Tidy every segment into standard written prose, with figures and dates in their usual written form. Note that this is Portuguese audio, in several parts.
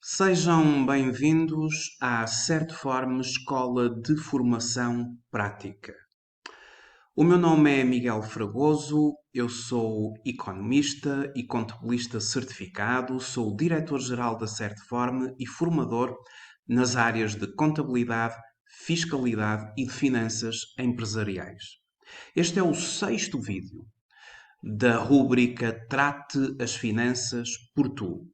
Sejam bem-vindos à Certform Escola de Formação Prática. O meu nome é Miguel Fragoso, eu sou economista e contabilista certificado, sou o diretor-geral da Certform e formador nas áreas de contabilidade, fiscalidade e de finanças empresariais. Este é o sexto vídeo da rúbrica Trate as Finanças por Tu.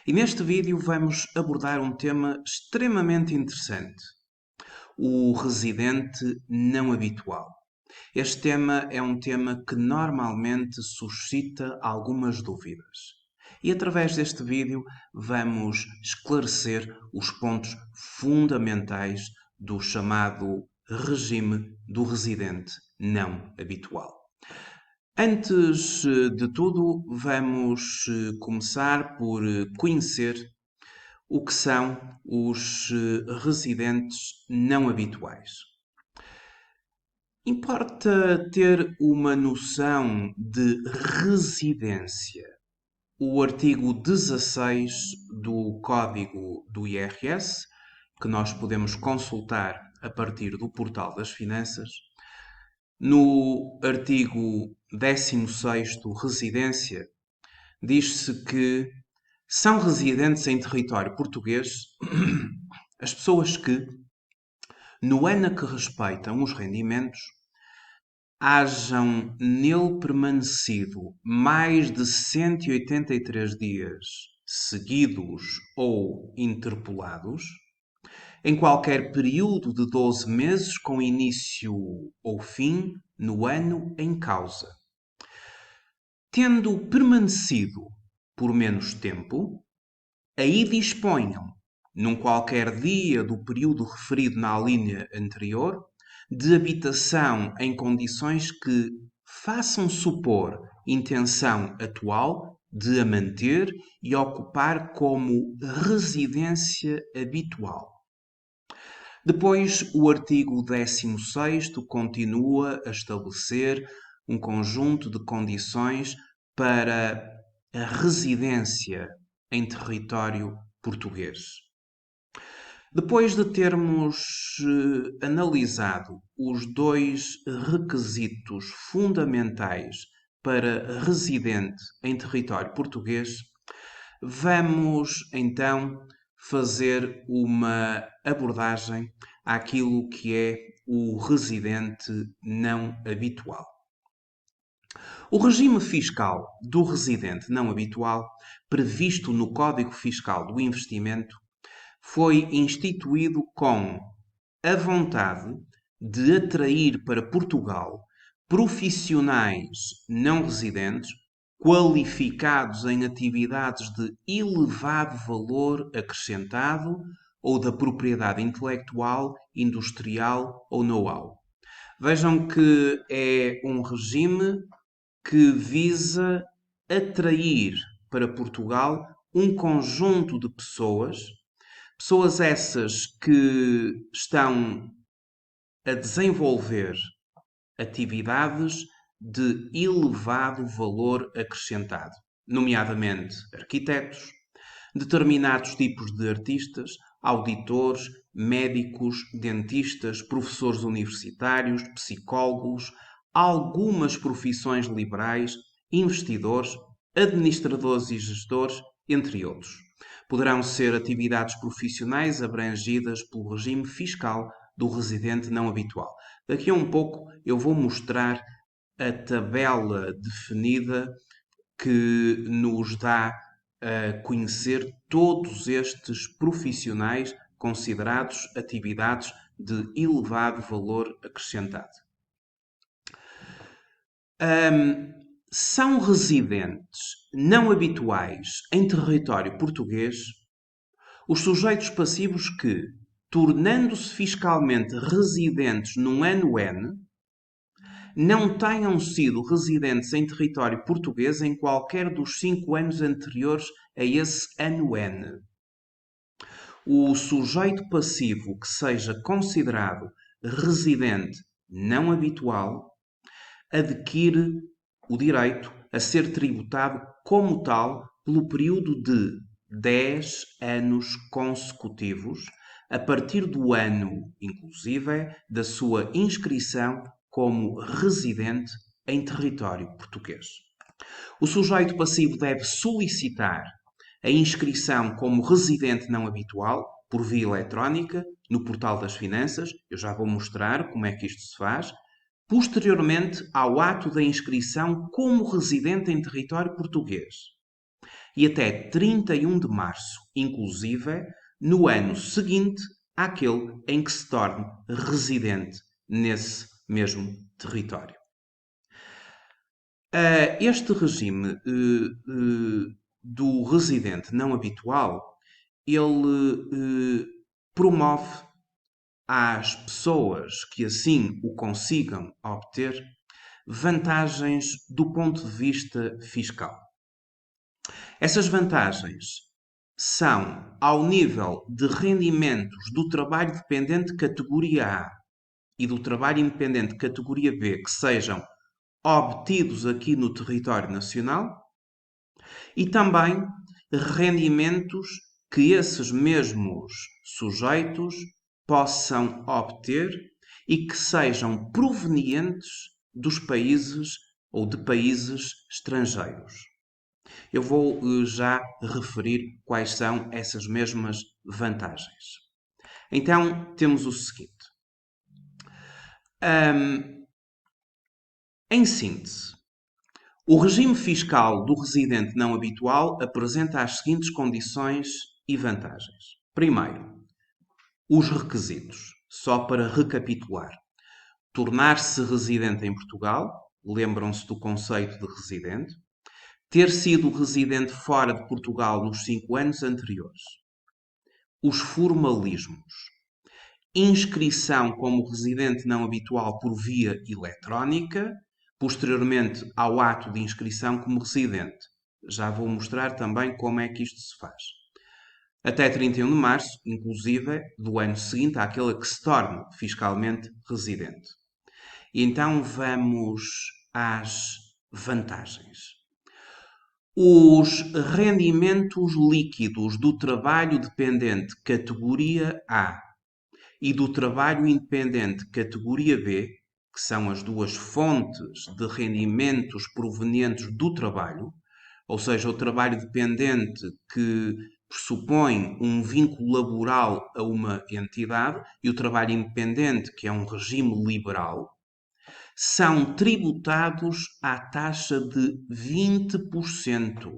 E neste vídeo vamos abordar um tema extremamente interessante: o residente não habitual. Este tema é um tema que normalmente suscita algumas dúvidas. E através deste vídeo vamos esclarecer os pontos fundamentais do chamado regime do residente não habitual. Antes de tudo, vamos começar por conhecer o que são os residentes não habituais. Importa ter uma noção de residência. O artigo 16 do Código do IRS, que nós podemos consultar a partir do Portal das Finanças, no artigo 16º, residência, diz-se que são residentes em território português as pessoas que, no ano a que respeitam os rendimentos, hajam nele permanecido mais de 183 dias seguidos ou interpolados, em qualquer período de 12 meses com início ou fim no ano em causa. Tendo permanecido por menos tempo, aí disponham, num qualquer dia do período referido na linha anterior, de habitação em condições que façam supor intenção atual de a manter e ocupar como residência habitual. Depois, o artigo 16º continua a estabelecer um conjunto de condições para a residência em território português. Depois de termos analisado os dois requisitos fundamentais para residente em território português, vamos então fazer uma abordagem àquilo que é o residente não habitual. O regime fiscal do residente não habitual, previsto no Código Fiscal do Investimento, foi instituído com a vontade de atrair para Portugal profissionais não residentes qualificados em atividades de elevado valor acrescentado ou da propriedade intelectual, industrial ou know-how. Vejam que é um regime que visa atrair para Portugal um conjunto de pessoas essas que estão a desenvolver atividades de elevado valor acrescentado, nomeadamente arquitetos, determinados tipos de artistas, auditores, médicos, dentistas, professores universitários, psicólogos, algumas profissões liberais, investidores, administradores e gestores, entre outros. Poderão ser atividades profissionais abrangidas pelo regime fiscal do residente não habitual. Daqui a um pouco eu vou mostrar a tabela definida que nos dá a conhecer todos estes profissionais considerados atividades de elevado valor acrescentado. São residentes não habituais em território português os sujeitos passivos que, tornando-se fiscalmente residentes num ano N, não tenham sido residentes em território português em qualquer dos 5 anos anteriores a esse ano N. O sujeito passivo que seja considerado residente não habitual adquire o direito a ser tributado como tal pelo período de 10 anos consecutivos, a partir do ano, inclusive, da sua inscrição como residente em território português. O sujeito passivo deve solicitar a inscrição como residente não habitual por via eletrónica no portal das finanças. Eu já vou mostrar como é que isto se faz. Posteriormente ao ato da inscrição como residente em território português. E até 31 de março, inclusive, no ano seguinte àquele em que se torne residente nesse mesmo território. Este regime do residente não habitual, ele promove às pessoas que assim o consigam obter vantagens do ponto de vista fiscal. Essas vantagens são ao nível de rendimentos do trabalho dependente categoria A e do trabalho independente categoria B que sejam obtidos aqui no território nacional e também rendimentos que esses mesmos sujeitos possam obter e que sejam provenientes dos países ou de países estrangeiros. Eu vou já referir quais são essas mesmas vantagens. Então, temos o seguinte. Em síntese, o regime fiscal do residente não habitual apresenta as seguintes condições e vantagens. Primeiro, os requisitos. Só para recapitular. Tornar-se residente em Portugal, lembram-se do conceito de residente. Ter sido residente fora de Portugal nos 5 anos anteriores. Os formalismos. Inscrição como residente não habitual por via eletrónica, posteriormente ao ato de inscrição como residente. Já vou mostrar também como é que isto se faz. Até 31 de março, inclusive, do ano seguinte àquele a que se torne fiscalmente residente. E então vamos às vantagens. Os rendimentos líquidos do trabalho dependente categoria A e do trabalho independente categoria B, que são as duas fontes de rendimentos provenientes do trabalho, ou seja, o trabalho dependente que pressupõe um vínculo laboral a uma entidade e o trabalho independente, que é um regime liberal, são tributados à taxa de 20%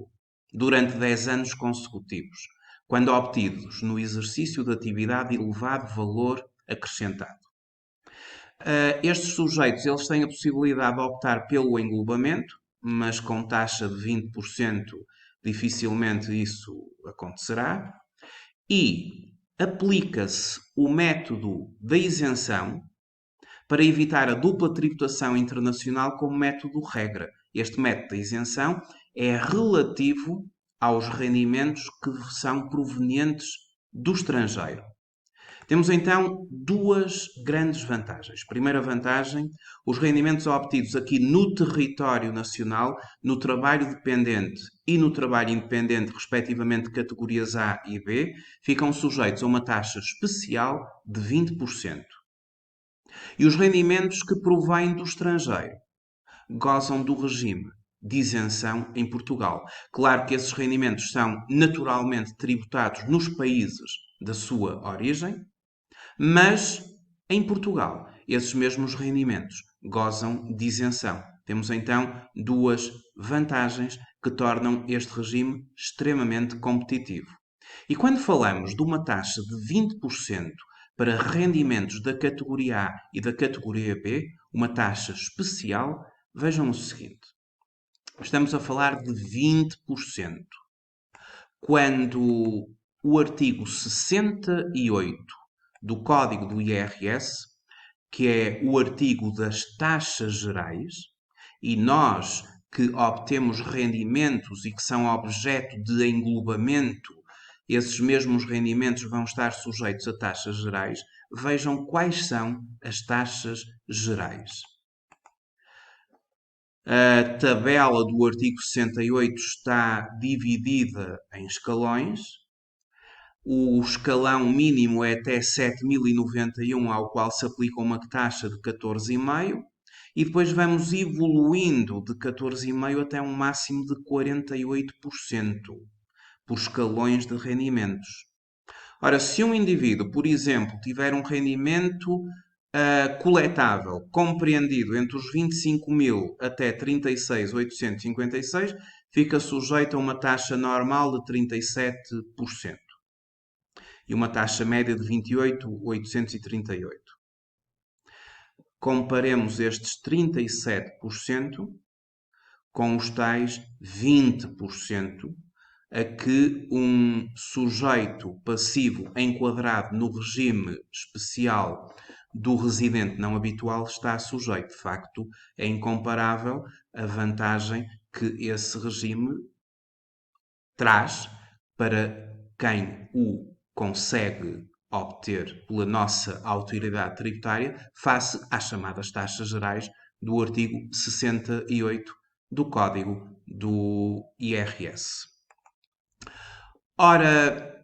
durante 10 anos consecutivos, quando obtidos no exercício de atividade de elevado valor acrescentado. Estes sujeitos eles têm a possibilidade de optar pelo englobamento, mas com taxa de 20% dificilmente isso acontecerá. E aplica-se o método da isenção para evitar a dupla tributação internacional como método regra. Este método de isenção é relativo aos rendimentos que são provenientes do estrangeiro. Temos então duas grandes vantagens. Primeira vantagem, os rendimentos obtidos aqui no território nacional, no trabalho dependente e no trabalho independente, respectivamente categorias A e B, ficam sujeitos a uma taxa especial de 20%. E os rendimentos que provêm do estrangeiro gozam do regime de isenção em Portugal. Claro que esses rendimentos são naturalmente tributados nos países da sua origem, mas em Portugal esses mesmos rendimentos gozam de isenção. Temos então duas vantagens que tornam este regime extremamente competitivo. E quando falamos de uma taxa de 20% para rendimentos da categoria A e da categoria B, uma taxa especial, vejam o seguinte. Estamos a falar de 20%. Quando o artigo 68 do Código do IRS, que é o artigo das taxas gerais, e nós que obtemos rendimentos e que são objeto de englobamento, esses mesmos rendimentos vão estar sujeitos a taxas gerais. Vejam quais são as taxas gerais. A tabela do artigo 68 está dividida em escalões. O escalão mínimo é até 7.091, ao qual se aplica uma taxa de 14,5%. E depois vamos evoluindo de 14,5% até um máximo de 48% por escalões de rendimentos. Ora, se um indivíduo, por exemplo, tiver um rendimento coletável compreendido entre os 25.000 até 36.856, fica sujeito a uma taxa normal de 37% e uma taxa média de 28.838. Comparemos estes 37% com os tais 20% a que um sujeito passivo enquadrado no regime especial do residente não habitual está sujeito. De facto, é incomparável a vantagem que esse regime traz para quem o consegue obter pela nossa autoridade tributária face às chamadas taxas gerais do artigo 68 do Código do IRS. Ora,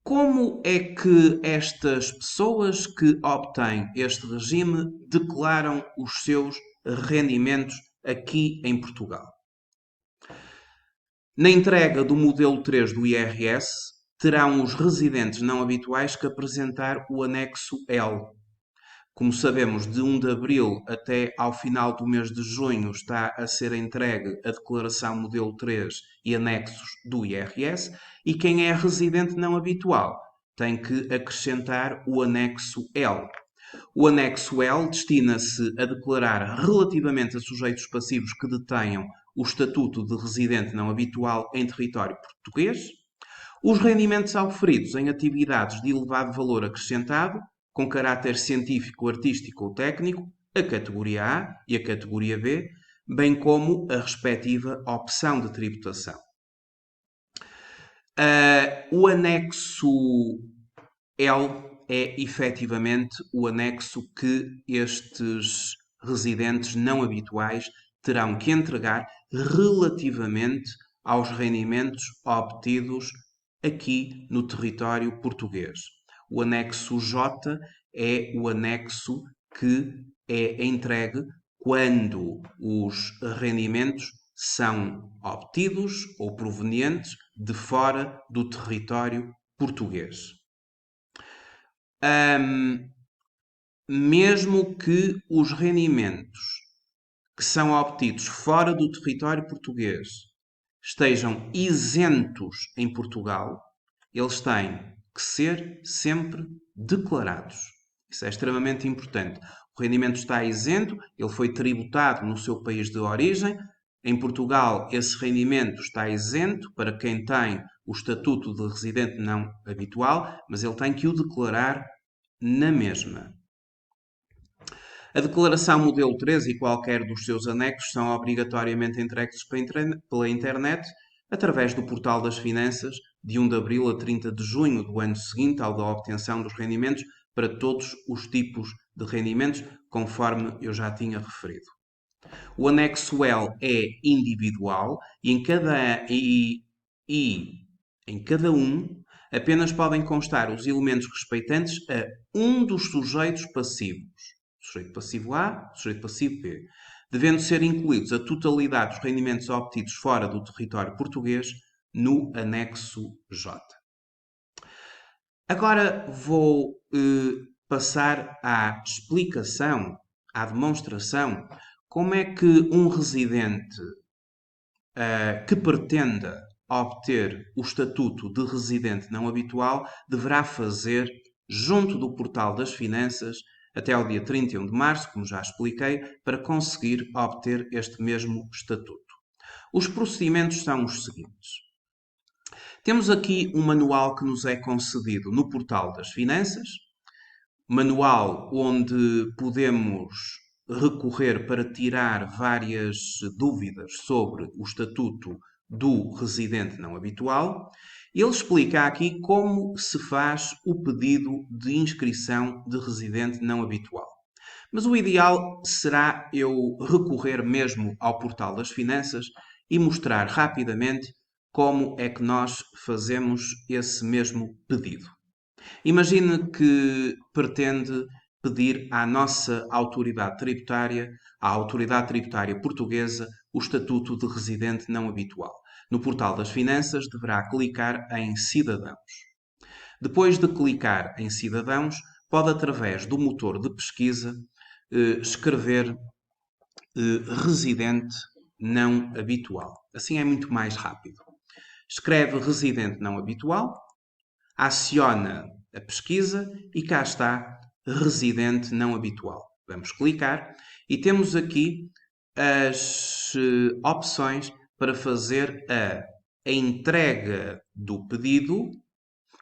como é que estas pessoas que obtêm este regime declaram os seus rendimentos aqui em Portugal? Na entrega do modelo 3 do IRS, terão os residentes não habituais que apresentar o anexo L. Como sabemos, de 1 de abril até ao final do mês de junho está a ser entregue a declaração modelo 3 e anexos do IRS, e quem é residente não habitual tem que acrescentar o anexo L. O anexo L destina-se a declarar relativamente a sujeitos passivos que detenham o estatuto de residente não habitual em território português, os rendimentos auferidos em atividades de elevado valor acrescentado, com caráter científico, artístico ou técnico, a categoria A e a categoria B, bem como a respectiva opção de tributação. O anexo L é efetivamente o anexo que estes residentes não habituais terão que entregar relativamente aos rendimentos obtidos aqui no território português. O anexo J é o anexo que é entregue quando os rendimentos são obtidos ou provenientes de fora do território português. Mesmo que os rendimentos que são obtidos fora do território português estejam isentos em Portugal, eles têm que ser sempre declarados. Isso é extremamente importante. O rendimento está isento, ele foi tributado no seu país de origem. Em Portugal, esse rendimento está isento para quem tem o estatuto de residente não habitual, mas ele tem que o declarar na mesma. A declaração modelo 3 e qualquer dos seus anexos são obrigatoriamente entregues pela internet através do Portal das Finanças de 1 de abril a 30 de junho do ano seguinte ao da obtenção dos rendimentos para todos os tipos de rendimentos, conforme eu já tinha referido. O anexo L é individual e em cada um apenas podem constar os elementos respeitantes a um dos sujeitos passivos. Sujeito passivo A, sujeito passivo B, devendo ser incluídos a totalidade dos rendimentos obtidos fora do território português no anexo J. Agora vou passar à explicação, à demonstração, como é que um residente que pretenda obter o estatuto de residente não habitual deverá fazer junto do Portal das Finanças até ao dia 31 de março, como já expliquei, para conseguir obter este mesmo estatuto. Os procedimentos são os seguintes. Temos aqui um manual que nos é concedido no Portal das Finanças, manual onde podemos recorrer para tirar várias dúvidas sobre o estatuto do residente não habitual. Ele explica aqui como se faz o pedido de inscrição de residente não habitual. Mas o ideal será eu recorrer mesmo ao portal das finanças e mostrar rapidamente como é que nós fazemos esse mesmo pedido. Imagine que pretende pedir à nossa autoridade tributária, à autoridade tributária portuguesa, o estatuto de residente não habitual. No portal das finanças deverá clicar em Cidadãos. Depois de clicar em Cidadãos, pode, através do motor de pesquisa, escrever residente não habitual. Assim é muito mais rápido. Escreve residente não habitual, aciona a pesquisa e cá está residente não habitual. Vamos clicar e temos aqui as opções para fazer a entrega do pedido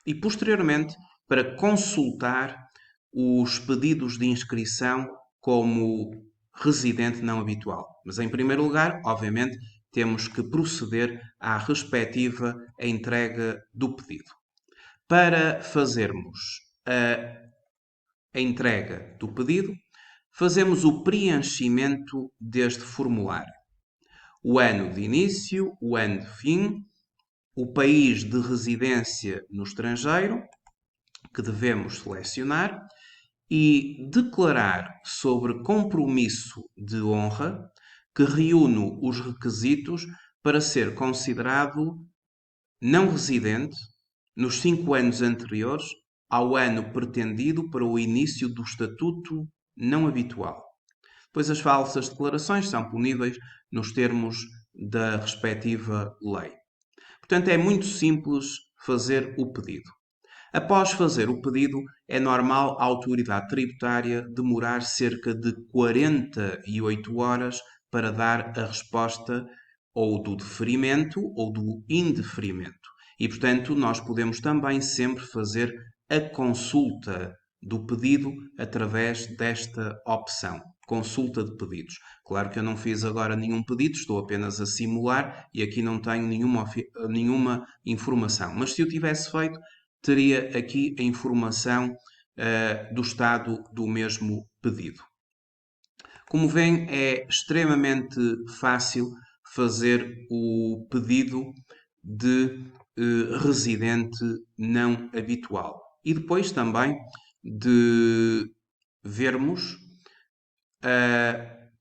e, posteriormente, para consultar os pedidos de inscrição como residente não habitual. Mas, em primeiro lugar, obviamente, temos que proceder à respectiva entrega do pedido. Para fazermos a entrega do pedido, fazemos o preenchimento deste formulário. O ano de início, o ano de fim, o país de residência no estrangeiro, que devemos selecionar, e declarar sobre compromisso de honra que reúne os requisitos para ser considerado não residente nos 5 anos anteriores ao ano pretendido para o início do estatuto não habitual. Pois as falsas declarações são puníveis nos termos da respectiva lei. Portanto, é muito simples fazer o pedido. Após fazer o pedido, é normal a autoridade tributária demorar cerca de 48 horas para dar a resposta ou do deferimento ou do indeferimento. E, portanto, nós podemos também sempre fazer a consulta do pedido através desta opção, consulta de pedidos. Claro que eu não fiz agora nenhum pedido, estou apenas a simular e aqui não tenho nenhuma informação. Mas se eu tivesse feito, teria aqui a informação do estado do mesmo pedido. Como veem, é extremamente fácil fazer o pedido de residente não habitual. E depois também de vermos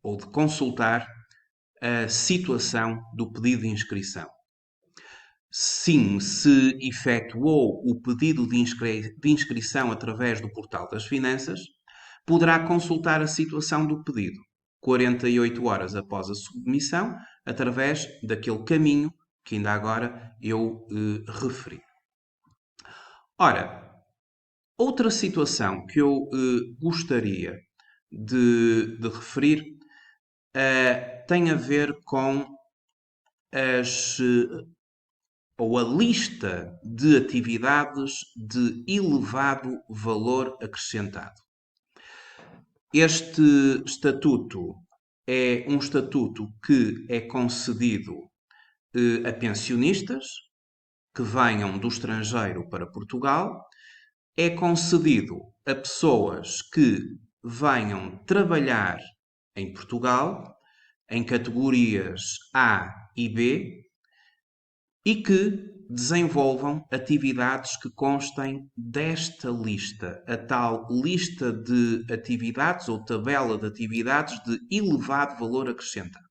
ou de consultar a situação do pedido de inscrição. Sim, se efetuou o pedido de inscrição através do portal das finanças, poderá consultar a situação do pedido 48 horas após a submissão, através daquele caminho que ainda agora eu referi. Ora, outra situação que eu gostaria de referir tem a ver com as ou a lista de atividades de elevado valor acrescentado. Este estatuto é um estatuto que é concedido a pensionistas que venham do estrangeiro para Portugal, é concedido a pessoas que venham trabalhar em Portugal em categorias A e B e que desenvolvam atividades que constem desta lista, a tal lista de atividades ou tabela de atividades de elevado valor acrescentado.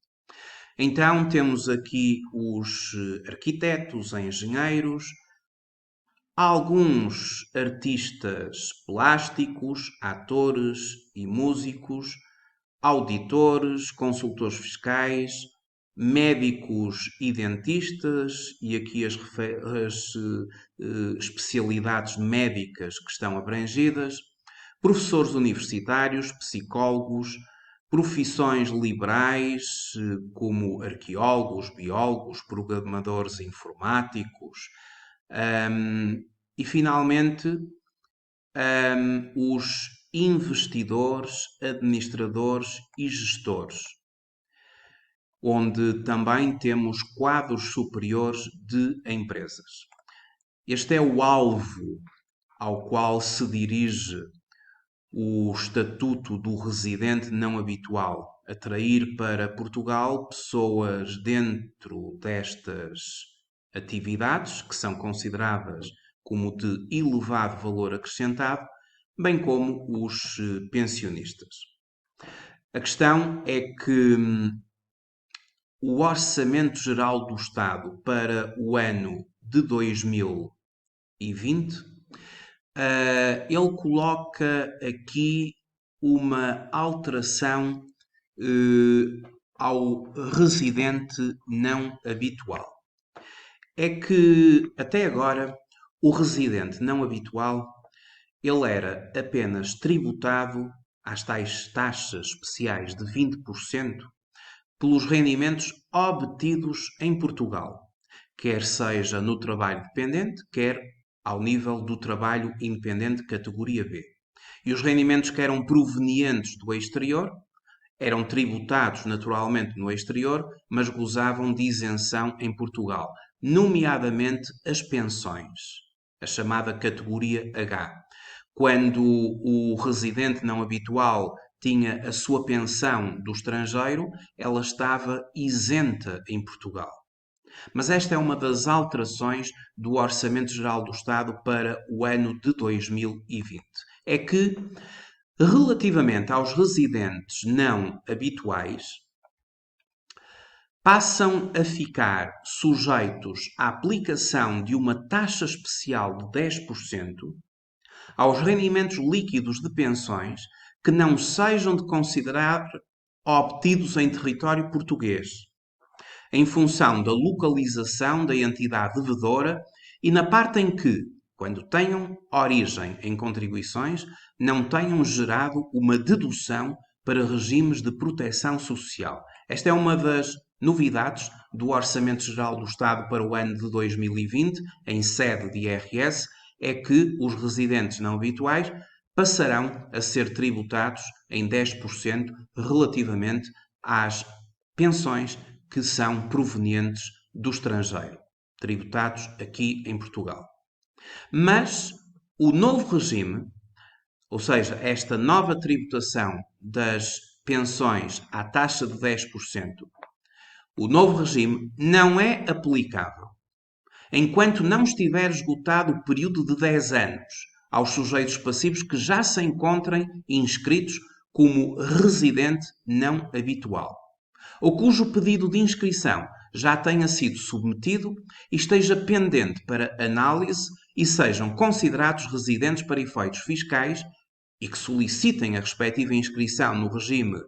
Então temos aqui os arquitetos, engenheiros, alguns artistas plásticos, atores e músicos, auditores, consultores fiscais, médicos e dentistas, e aqui as especialidades médicas que estão abrangidas, professores universitários, psicólogos, profissões liberais, como arqueólogos, biólogos, programadores informáticos, e finalmente os investidores, administradores e gestores, onde também temos quadros superiores de empresas. Este é o alvo ao qual se dirige o Estatuto do Residente Não Habitual, atrair para Portugal pessoas dentro destas atividades, que são consideradas como de elevado valor acrescentado, bem como os pensionistas. A questão é que o Orçamento Geral do Estado para o ano de 2020, ele coloca aqui uma alteração ao residente não habitual. É que, até agora, o residente não habitual, ele era apenas tributado às tais taxas especiais de 20% pelos rendimentos obtidos em Portugal, quer seja no trabalho dependente, quer ao nível do trabalho independente categoria B. E os rendimentos que eram provenientes do exterior eram tributados naturalmente no exterior, mas gozavam de isenção em Portugal, nomeadamente as pensões, a chamada categoria H. Quando o residente não habitual tinha a sua pensão do estrangeiro, ela estava isenta em Portugal. Mas esta é uma das alterações do Orçamento Geral do Estado para o ano de 2020. É que, relativamente aos residentes não habituais, passam a ficar sujeitos à aplicação de uma taxa especial de 10% aos rendimentos líquidos de pensões que não sejam de considerar obtidos em território português, em função da localização da entidade devedora e na parte em que, quando tenham origem em contribuições, não tenham gerado uma dedução para regimes de proteção social. Esta é uma das novidades do Orçamento Geral do Estado para o ano de 2020, em sede de IRS, é que os residentes não habituais passarão a ser tributados em 10% relativamente às pensões que são provenientes do estrangeiro, tributados aqui em Portugal. Mas o novo regime, ou seja, esta nova tributação das pensões à taxa de 10%, o novo regime não é aplicável enquanto não estiver esgotado o período de 10 anos aos sujeitos passivos que já se encontrem inscritos como residente não habitual, ou cujo pedido de inscrição já tenha sido submetido e esteja pendente para análise e sejam considerados residentes para efeitos fiscais e que solicitem a respectiva inscrição no regime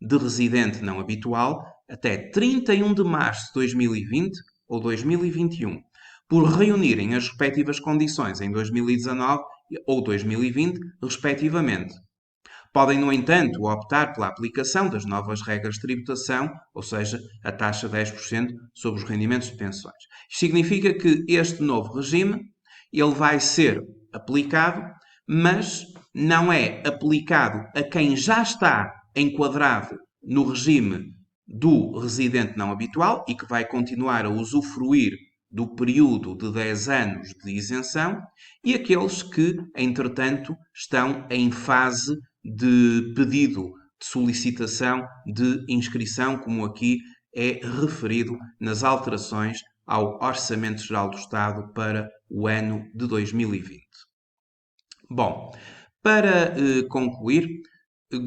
de residente não habitual até 31 de março de 2020 ou 2021, por reunirem as respectivas condições em 2019 ou 2020, respectivamente. Podem, no entanto, optar pela aplicação das novas regras de tributação, ou seja, a taxa de 10% sobre os rendimentos de pensões. Isto significa que este novo regime ele vai ser aplicado, mas não é aplicado a quem já está enquadrado no regime do residente não habitual e que vai continuar a usufruir do período de 10 anos de isenção e aqueles que, entretanto, estão em fase de pedido de solicitação de inscrição, como aqui é referido nas alterações ao Orçamento Geral do Estado para o ano de 2020. Bom, para concluir,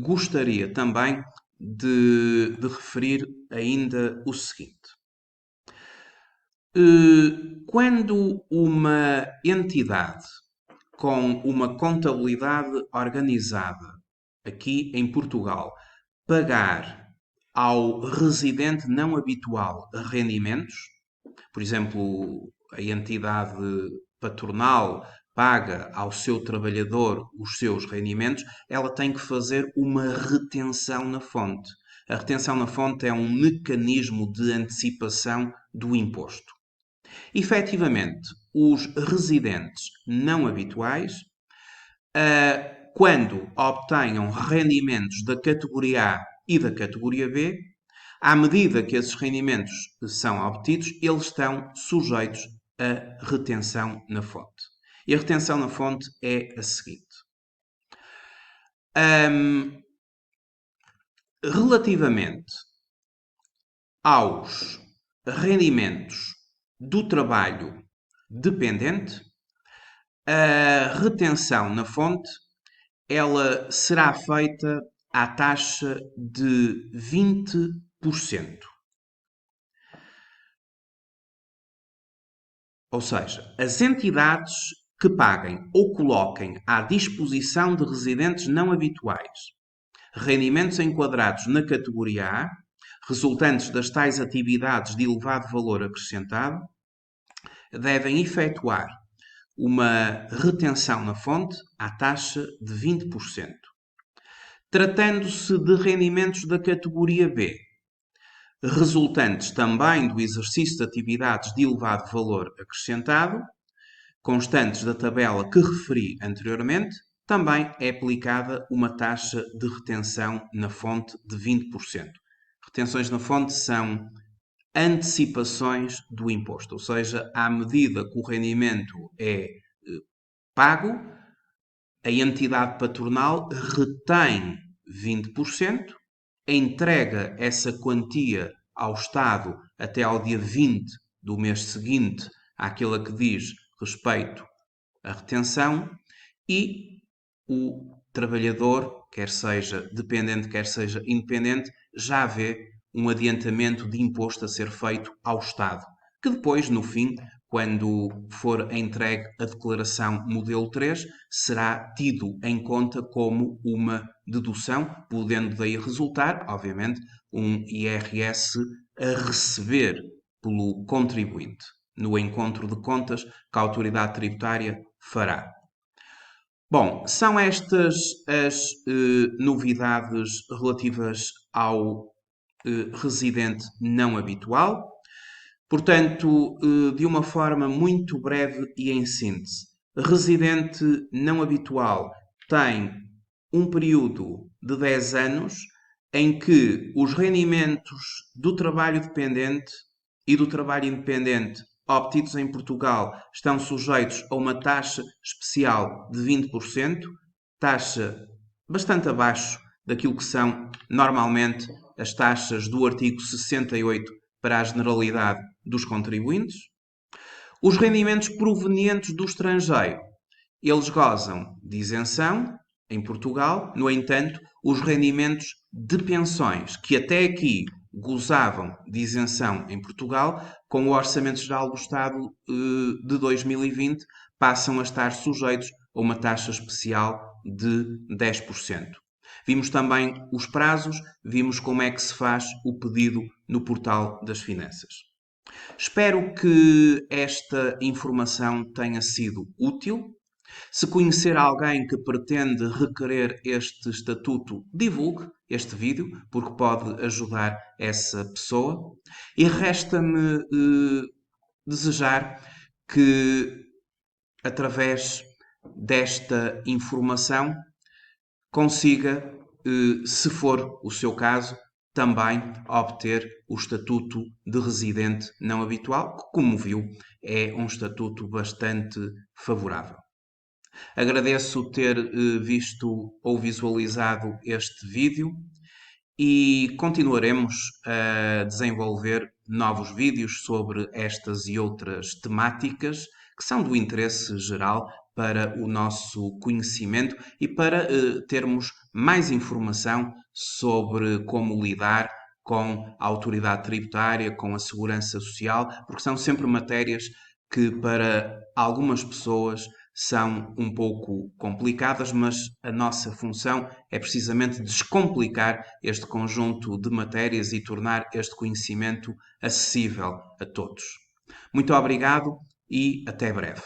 gostaria também de referir ainda o seguinte. Quando uma entidade com uma contabilidade organizada aqui em Portugal pagar ao residente não habitual rendimentos, por exemplo, a entidade patronal paga ao seu trabalhador os seus rendimentos, ela tem que fazer uma retenção na fonte. A retenção na fonte é um mecanismo de antecipação do imposto. Efetivamente, os residentes não habituais, quando obtenham rendimentos da categoria A e da categoria B, à medida que esses rendimentos são obtidos, eles estão sujeitos à retenção na fonte. E a retenção na fonte é a seguinte. Ahm, Relativamente aos rendimentos do trabalho dependente, a retenção na fonte ela será feita à taxa de 20%. Ou seja, as entidades que paguem ou coloquem à disposição de residentes não habituais rendimentos enquadrados na categoria A, resultantes das tais atividades de elevado valor acrescentado, devem efetuar uma retenção na fonte à taxa de 20%. Tratando-se de rendimentos da categoria B, resultantes também do exercício de atividades de elevado valor acrescentado, constantes da tabela que referi anteriormente, também é aplicada uma taxa de retenção na fonte de 20%. Retenções na fonte são antecipações do imposto, ou seja, à medida que o rendimento é pago, a entidade patronal retém 20%, entrega essa quantia ao Estado até ao dia 20 do mês seguinte àquele que diz respeito à retenção e o trabalhador, quer seja dependente, quer seja independente, já vê um adiantamento de imposto a ser feito ao Estado, que depois, no fim, quando for entregue a declaração modelo 3, será tido em conta como uma dedução, podendo daí resultar, obviamente, um IRS a receber pelo contribuinte, no encontro de contas que a autoridade tributária fará. Bom, são estas as novidades relativas ao residente não habitual. Portanto, de uma forma muito breve e em síntese, residente não habitual tem um período de 10 anos em que os rendimentos do trabalho dependente e do trabalho independente obtidos em Portugal estão sujeitos a uma taxa especial de 20%, taxa bastante abaixo daquilo que são normalmente as taxas do artigo 68 para a generalidade dos contribuintes. Os rendimentos provenientes do estrangeiro, eles gozam de isenção em Portugal. No entanto, os rendimentos de pensões, que até aqui gozavam de isenção em Portugal, com o Orçamento Geral do Estado de 2020, passam a estar sujeitos a uma taxa especial de 10%. Vimos também os prazos, vimos como é que se faz o pedido no portal das finanças. Espero que esta informação tenha sido útil. Se conhecer alguém que pretende requerer este estatuto, divulgue este vídeo, porque pode ajudar essa pessoa. E resta-me desejar que, através desta informação, consiga, se for o seu caso, também obter o estatuto de residente não habitual, que, como viu, é um estatuto bastante favorável. Agradeço ter visto ou visualizado este vídeo e continuaremos a desenvolver novos vídeos sobre estas e outras temáticas que são do interesse geral para o nosso conhecimento e para termos mais informação sobre como lidar com a autoridade tributária, com a segurança social, porque são sempre matérias que para algumas pessoas são um pouco complicadas, mas a nossa função é precisamente descomplicar este conjunto de matérias e tornar este conhecimento acessível a todos. Muito obrigado e até breve.